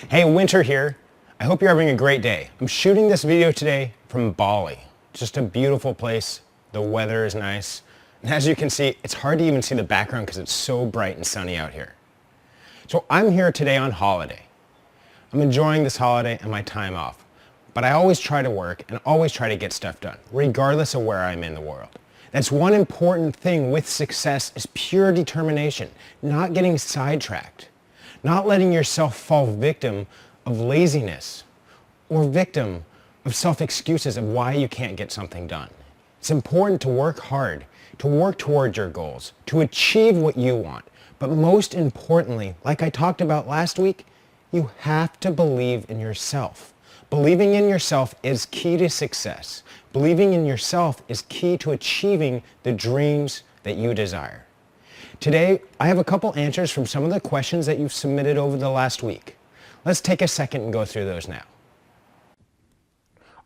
Hey, Winter here. I hope you're having a great day. I'm shooting this video today from Bali. Just a beautiful place. The weather is nice. And as you can see, it's hard to even see the background because it's so bright and sunny out here. So I'm here today on holiday. I'm enjoying this holiday and my time off. But I always try to work and always try to get stuff done, regardless of where I'm in the world. That's one important thing with success is pure determination, not getting sidetracked, not letting yourself fall victim of laziness or victim of self-excuses of why you can't get something done. It's important to work hard, to work towards your goals, to achieve what you want. But most importantly, like I talked about last week, you have to believe in yourself. Believing in yourself is key to success. Believing in yourself is key to achieving the dreams that you desire. Today, I have a couple answers from some of the questions that you've submitted over the last week. Let's take a second and go through those now.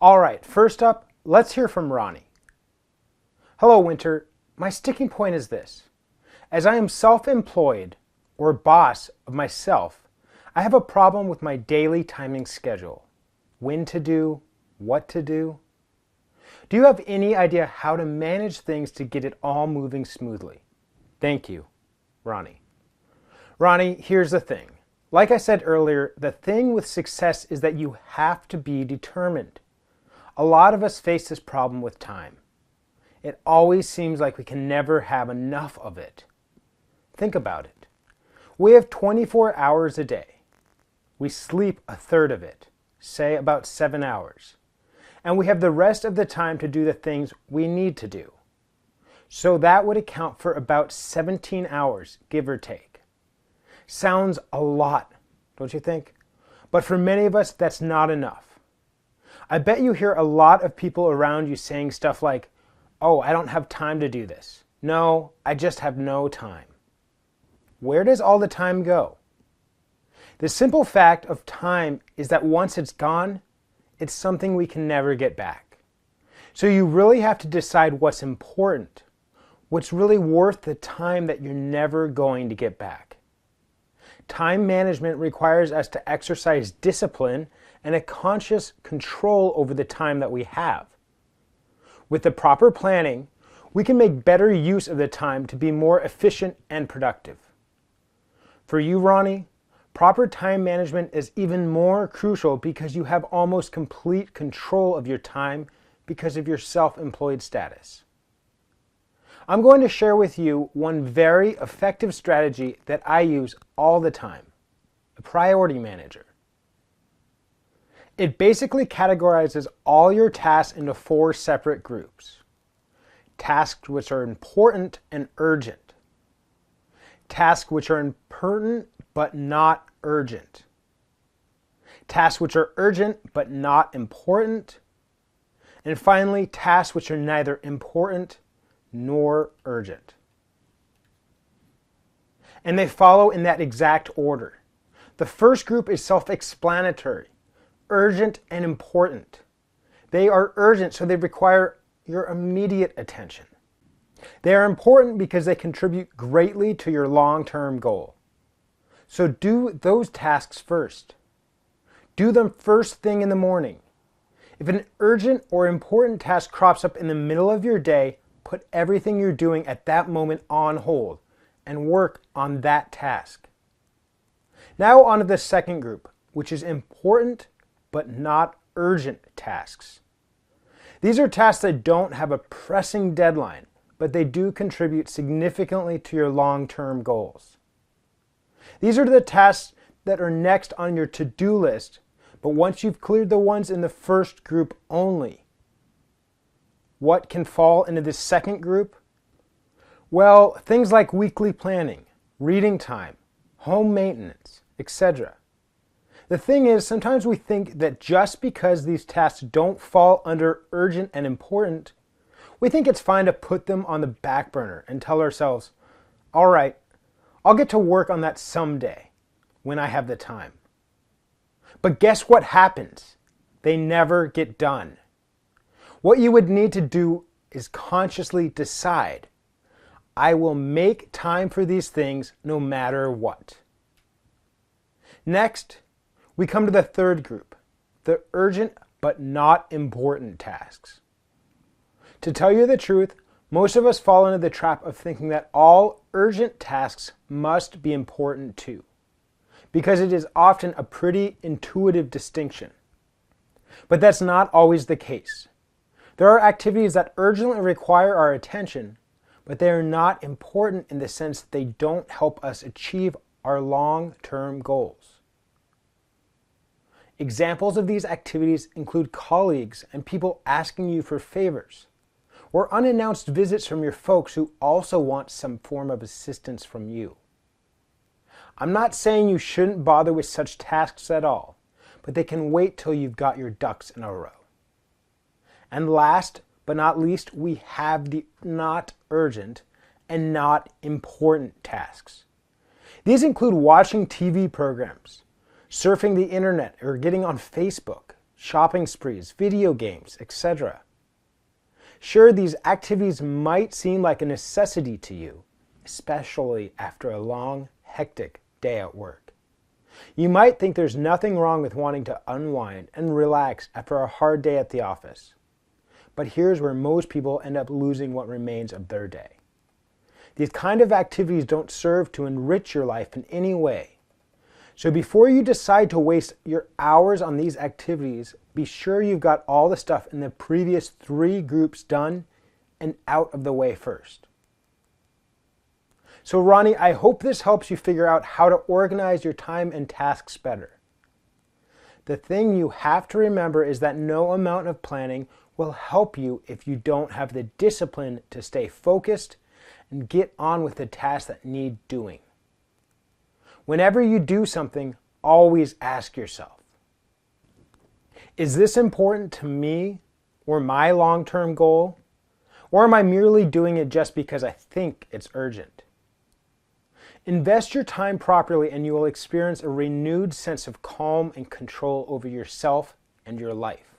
All right, first up, let's hear from Ronnie. Hello, Winter. My sticking point is this. As I am self-employed or boss of myself, I have a problem with my daily timing schedule. When to do, what to do. Do you have any idea how to manage things to get it all moving smoothly? Thank you, Ronnie. Ronnie, here's the thing. Like I said earlier, the thing with success is that you have to be determined. A lot of us face this problem with time. It always seems like we can never have enough of it. Think about it. We have 24 hours a day. We sleep a third of it, say about 7 hours. And we have the rest of the time to do the things we need to do. So that would account for about 17 hours, give or take. Sounds a lot, don't you think? But for many of us, that's not enough. I bet you hear a lot of people around you saying stuff like, "Oh, I don't have time to do this. No, I just have no time." Where does all the time go? The simple fact of time is that once it's gone, it's something we can never get back. So you really have to decide what's important, what's really worth the time that you're never going to get back. Time management requires us to exercise discipline and a conscious control over the time that we have. With the proper planning, we can make better use of the time to be more efficient and productive. For you, Ronnie, proper time management is even more crucial because you have almost complete control of your time because of your self-employed status. I'm going to share with you one very effective strategy that I use all the time, a priority manager. It basically categorizes all your tasks into 4 separate groups. Tasks which are important and urgent. Tasks which are important but not urgent. Tasks which are urgent but not important. And finally, tasks which are neither important nor urgent. And they follow in that exact order. The first group is self-explanatory, urgent and important. They are urgent, so they require your immediate attention. They are important because they contribute greatly to your long-term goal. So do those tasks first. Do them first thing in the morning. If an urgent or important task crops up in the middle of your day, put everything you're doing at that moment on hold and work on that task. Now on to the second group, which is important but not urgent tasks. These are tasks that don't have a pressing deadline, but they do contribute significantly to your long-term goals. These are the tasks that are next on your to-do list, but once you've cleared the ones in the first group only. What can fall into this second group? Well, things like weekly planning, reading time, home maintenance, etc. The thing is, sometimes we think that just because these tasks don't fall under urgent and important, we think it's fine to put them on the back burner and tell ourselves, all right, I'll get to work on that someday when I have the time. But guess what happens? They never get done. What you would need to do is consciously decide, I will make time for these things no matter what. Next, We come to the third group, the urgent but not important tasks. To tell you the truth, most of us fall into the trap of thinking that all urgent tasks must be important too, because it is often a pretty intuitive distinction. But that's not always the case. There are activities that urgently require our attention, but they are not important in the sense that they don't help us achieve our long-term goals. Examples of these activities include colleagues and people asking you for favors, or unannounced visits from your folks who also want some form of assistance from you. I'm not saying you shouldn't bother with such tasks at all, but they can wait till you've got your ducks in a row. And last but not least, we have the not urgent and not important tasks. These include watching TV programs, surfing the internet or getting on Facebook, shopping sprees, video games, etc. Sure, these activities might seem like a necessity to you, especially after a long, hectic day at work. You might think there's nothing wrong with wanting to unwind and relax after a hard day at the office. But here's where most people end up losing what remains of their day. These kind of activities don't serve to enrich your life in any way. So before you decide to waste your hours on these activities, be sure you've got all the stuff in the previous 3 groups done and out of the way first. So Ronnie, I hope this helps you figure out how to organize your time and tasks better. The thing you have to remember is that no amount of planning will help you if you don't have the discipline to stay focused and get on with the tasks that need doing. Whenever you do something, always ask yourself, is this important to me or my long-term goal? Or am I merely doing it just because I think it's urgent? Invest your time properly and you will experience a renewed sense of calm and control over yourself and your life.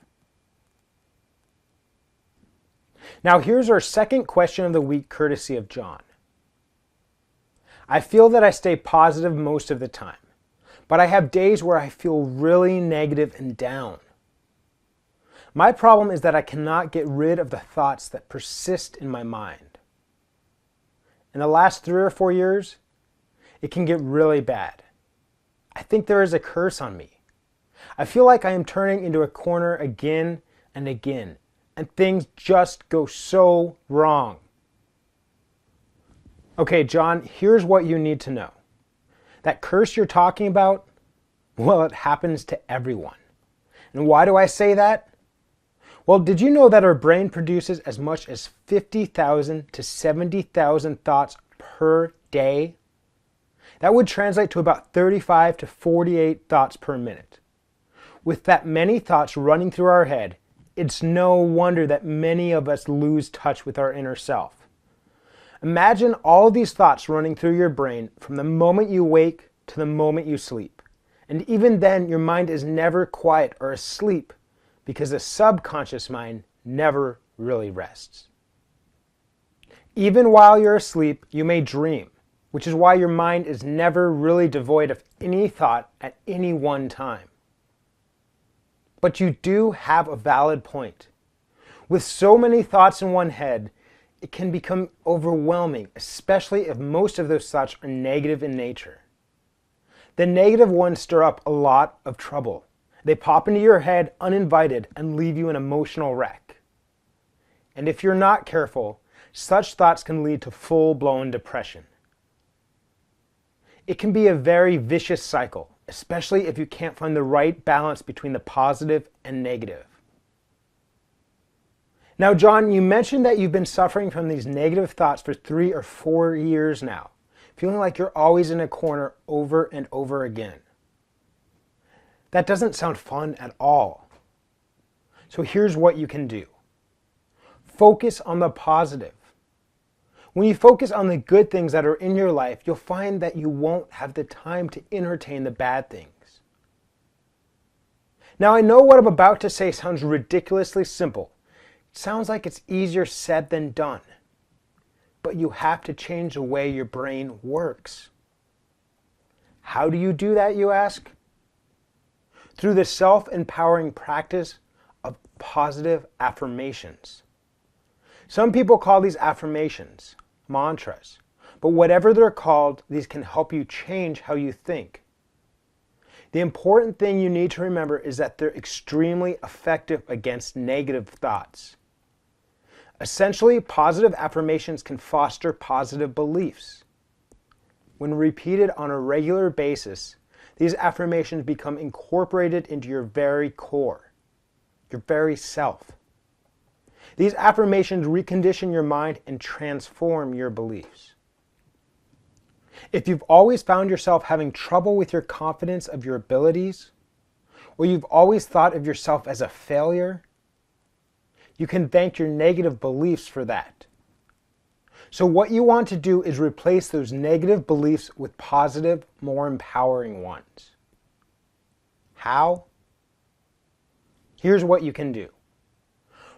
Now here's our second question of the week, courtesy of John. I feel that I stay positive most of the time, but I have days where I feel really negative and down. My problem is that I cannot get rid of the thoughts that persist in my mind. In the last 3 or 4 years, it can get really bad. I think there is a curse on me. I feel like I am turning into a corner again and again, and things just go so wrong. Okay, John, here's what you need to know. That curse you're talking about, well, it happens to everyone. And why do I say that? Well, did you know that our brain produces as much as 50,000 to 70,000 thoughts per day? That would translate to about 35 to 48 thoughts per minute. With that many thoughts running through our head, it's no wonder that many of us lose touch with our inner self. Imagine all of these thoughts running through your brain from the moment you wake to the moment you sleep. And even then, your mind is never quiet or asleep because the subconscious mind never really rests. Even while you're asleep, you may dream, which is why your mind is never really devoid of any thought at any one time. But you do have a valid point. With so many thoughts in one head, it can become overwhelming, especially if most of those thoughts are negative in nature. The negative ones stir up a lot of trouble. They pop into your head uninvited and leave you an emotional wreck. And if you're not careful, such thoughts can lead to full-blown depression. It can be a very vicious cycle, especially if you can't find the right balance between the positive and negative. Now, John, you mentioned that you've been suffering from these negative thoughts for 3 or 4 years now, feeling like you're always in a corner over and over again. That doesn't sound fun at all. So here's what you can do. Focus on the positive. When you focus on the good things that are in your life, you'll find that you won't have the time to entertain the bad things. Now, I know what I'm about to say sounds ridiculously simple. It sounds like it's easier said than done. But you have to change the way your brain works. How do you do that, you ask? through the self-empowering practice of positive affirmations. Some people call these affirmations mantras, but whatever they're called, these can help you change how you think. The important thing you need to remember is that they're extremely effective against negative thoughts. Essentially, positive affirmations can foster positive beliefs. When repeated on a regular basis, these affirmations become incorporated into your very core, your very self. These affirmations recondition your mind and transform your beliefs. If you've always found yourself having trouble with your confidence of your abilities, or you've always thought of yourself as a failure, you can thank your negative beliefs for that. So what you want to do is replace those negative beliefs with positive, more empowering ones. How? Here's what you can do.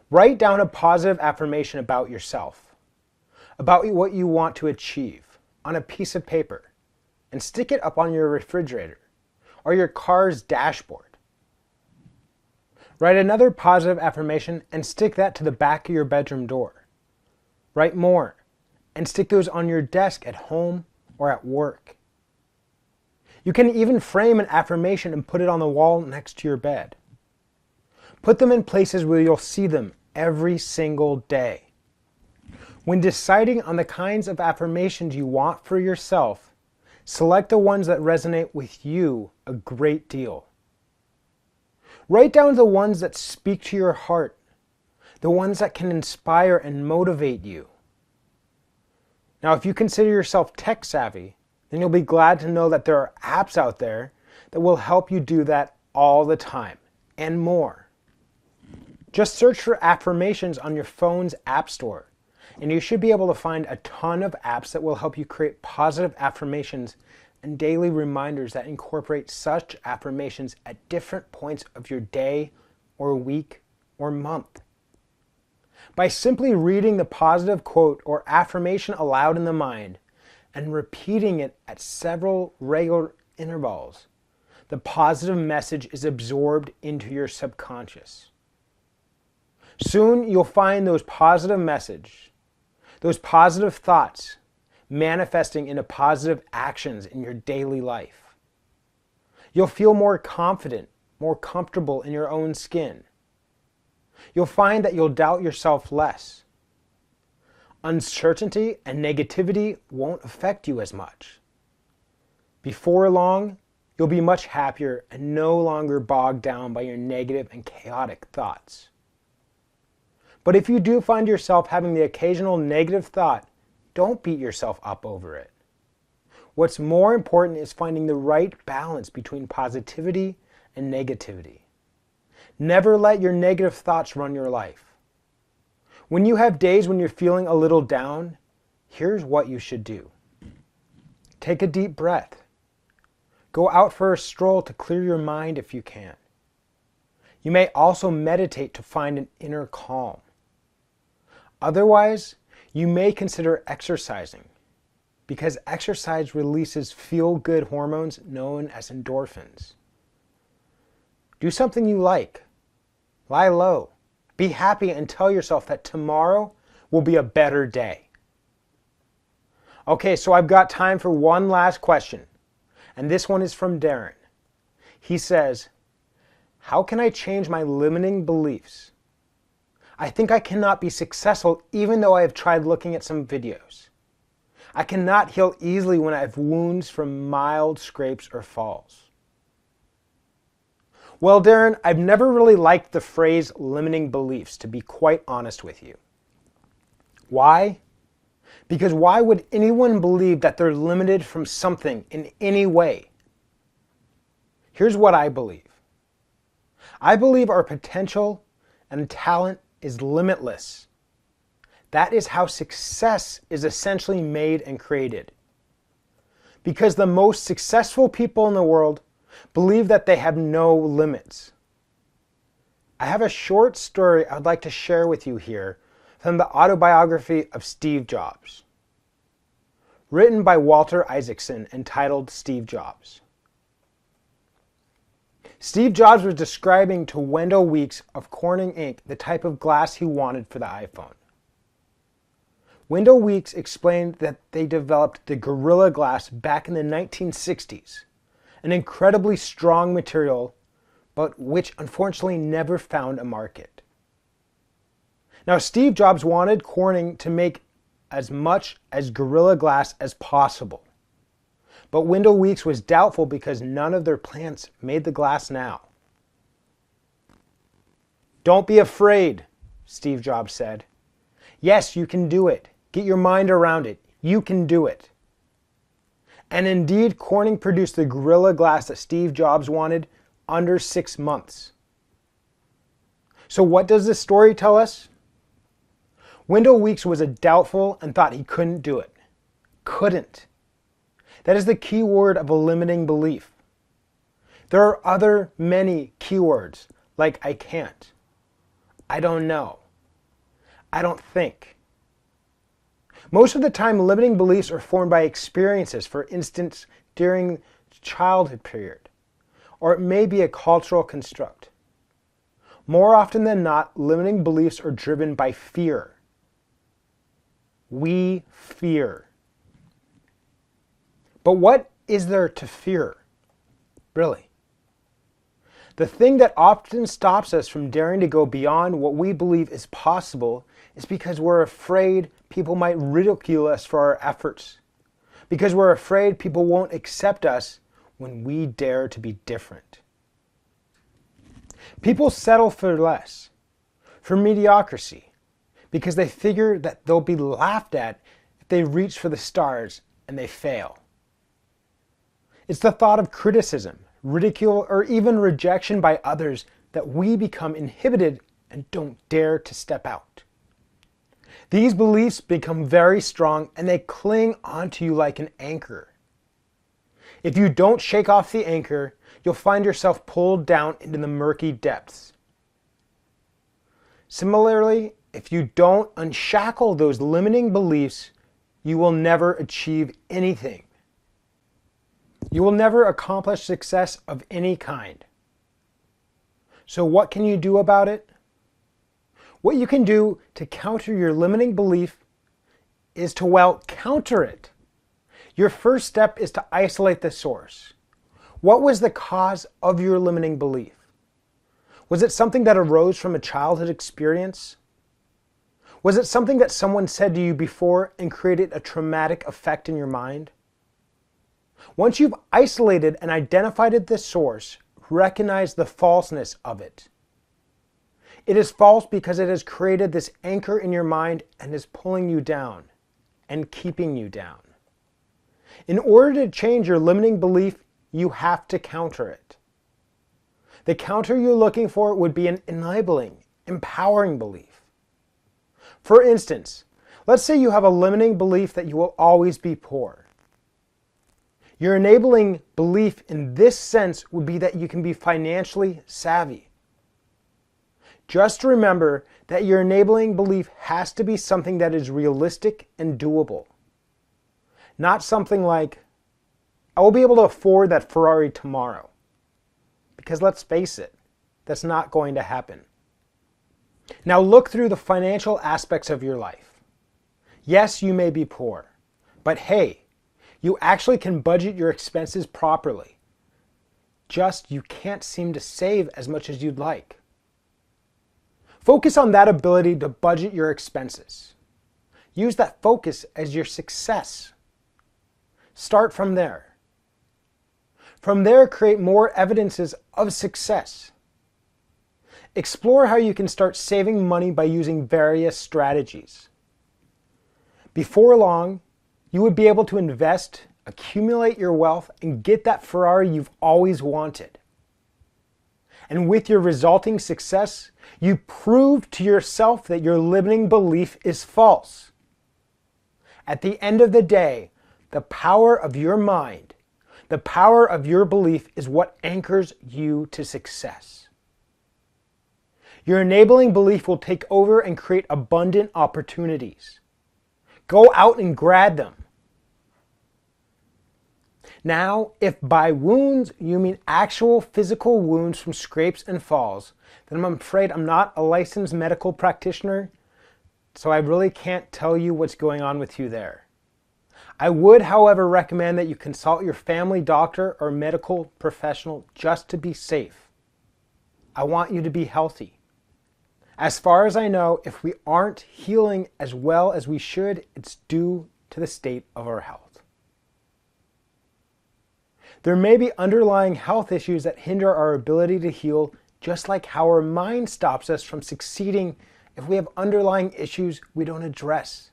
Write down a positive affirmation about yourself, about what you want to achieve, on a piece of paper, and stick it up on your refrigerator or your car's dashboard. Write another positive affirmation and stick that to the back of your bedroom door. Write more and stick those on your desk at home or at work. You can even frame an affirmation and put it on the wall next to your bed. Put them in places where you'll see them every single day. When deciding on the kinds of affirmations you want for yourself, select the ones that resonate with you a great deal. Write down the ones that speak to your heart, the ones that can inspire and motivate you. Now, if you consider yourself tech savvy, then you'll be glad to know that there are apps out there that will help you do that all the time and more. Just search for affirmations on your phone's app store, and you should be able to find a ton of apps that will help you create positive affirmations and daily reminders that incorporate such affirmations at different points of your day or week or month. By simply reading the positive quote or affirmation aloud in the mind and repeating it at several regular intervals, the positive message is absorbed into your subconscious. Soon you'll find those positive thoughts manifesting into positive actions in your daily life. You'll feel more confident, more comfortable in your own skin. You'll find that you'll doubt yourself less. Uncertainty and negativity won't affect you as much. Before long, you'll be much happier and no longer bogged down by your negative and chaotic thoughts. But if you do find yourself having the occasional negative thought, don't beat yourself up over it. What's more important is finding the right balance between positivity and negativity. Never let your negative thoughts run your life. When you have days when you're feeling a little down, here's what you should do. Take a deep breath. Go out for a stroll to clear your mind if you can. You may also meditate to find an inner calm. Otherwise, you may consider exercising, because exercise releases feel-good hormones known as endorphins. Do something you like. Lie low. Be happy and tell yourself that tomorrow will be a better day. Okay, so I've got time for one last question, and this one is from Darren. He says, how can I change my limiting beliefs? I think I cannot be successful even though I have tried looking at some videos. I cannot heal easily when I have wounds from mild scrapes or falls. Well, Darren, I've never really liked the phrase limiting beliefs, to be quite honest with you. Why? Because why would anyone believe that they're limited from something in any way? Here's what I believe. I believe our potential and talent is limitless. That is how success is essentially made and created. Because the most successful people in the world believe that they have no limits. I have a short story I'd like to share with you here from the autobiography of Steve Jobs, written by Walter Isaacson, entitled Steve Jobs. Steve Jobs was describing to Wendell Weeks of Corning Inc. the type of glass he wanted for the iPhone. Wendell Weeks explained that they developed the Gorilla Glass back in the 1960s, an incredibly strong material, but which unfortunately never found a market. Now, Steve Jobs wanted Corning to make as much as Gorilla Glass as possible, but Wendell Weeks was doubtful because none of their plants made the glass now. "Don't be afraid," Steve Jobs said. "Yes, you can do it. Get your mind around it. You can do it." And indeed, Corning produced the Gorilla Glass that Steve Jobs wanted under 6 months. So what does this story tell us? Wendell Weeks was doubtful and thought he couldn't do it. Couldn't. That is the key word of a limiting belief. There are other many keywords like I can't, I don't know, I don't think. Most of the time, limiting beliefs are formed by experiences, for instance, during the childhood period, or it may be a cultural construct. More often than not, limiting beliefs are driven by fear. We fear. But what is there to fear, really? The thing that often stops us from daring to go beyond what we believe is possible is because we're afraid people might ridicule us for our efforts, because we're afraid people won't accept us when we dare to be different. People settle for less, for mediocrity, because they figure that they'll be laughed at if they reach for the stars and they fail. It's the thought of criticism, ridicule, or even rejection by others that we become inhibited and don't dare to step out. These beliefs become very strong and they cling onto you like an anchor. If you don't shake off the anchor, you'll find yourself pulled down into the murky depths. Similarly, if you don't unshackle those limiting beliefs, you will never achieve anything. You will never accomplish success of any kind. So what can you do about it? What you can do to counter your limiting belief is to, well, counter it. Your first step is to isolate the source. What was the cause of your limiting belief? Was it something that arose from a childhood experience? Was it something that someone said to you before and created a traumatic effect in your mind? Once you've isolated and identified the source, recognize the falseness of it. It is false because it has created this anchor in your mind and is pulling you down and keeping you down. In order to change your limiting belief, you have to counter it. The counter you're looking for would be an enabling, empowering belief. For instance, let's say you have a limiting belief that you will always be poor. Your enabling belief in this sense would be that you can be financially savvy. Just remember that your enabling belief has to be something that is realistic and doable. Not something like, I will be able to afford that Ferrari tomorrow. Because let's face it, that's not going to happen. Now look through the financial aspects of your life. Yes, you may be poor, but hey, you actually can budget your expenses properly. Just you can't seem to save as much as you'd like. Focus on that ability to budget your expenses. Use that focus as your success. Start from there. From there, create more evidences of success. Explore how you can start saving money by using various strategies. Before long, you would be able to invest, accumulate your wealth, and get that Ferrari you've always wanted. And with your resulting success, you prove to yourself that your limiting belief is false. At the end of the day, the power of your mind, the power of your belief is what anchors you to success. Your enabling belief will take over and create abundant opportunities. Go out and grab them. Now, if by wounds you mean actual physical wounds from scrapes and falls, then I'm afraid I'm not a licensed medical practitioner, so I really can't tell you what's going on with you there. I would, however, recommend that you consult your family doctor or medical professional just to be safe. I want you to be healthy. As far as I know, if we aren't healing as well as we should, it's due to the state of our health. There may be underlying health issues that hinder our ability to heal, just like how our mind stops us from succeeding if we have underlying issues we don't address,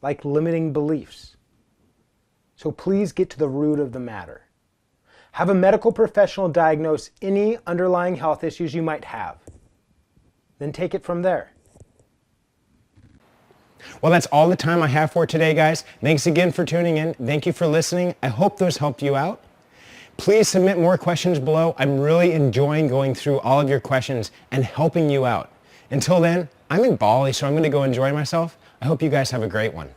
like limiting beliefs. So please get to the root of the matter. Have a medical professional diagnose any underlying health issues you might have. Then take it from there. Well, that's all the time I have for today, guys. Thanks again for tuning in. Thank you for listening. I hope those helped you out. Please submit more questions below. I'm really enjoying going through all of your questions and helping you out. Until then, I'm in Bali, so I'm going to go enjoy myself. I hope you guys have a great one.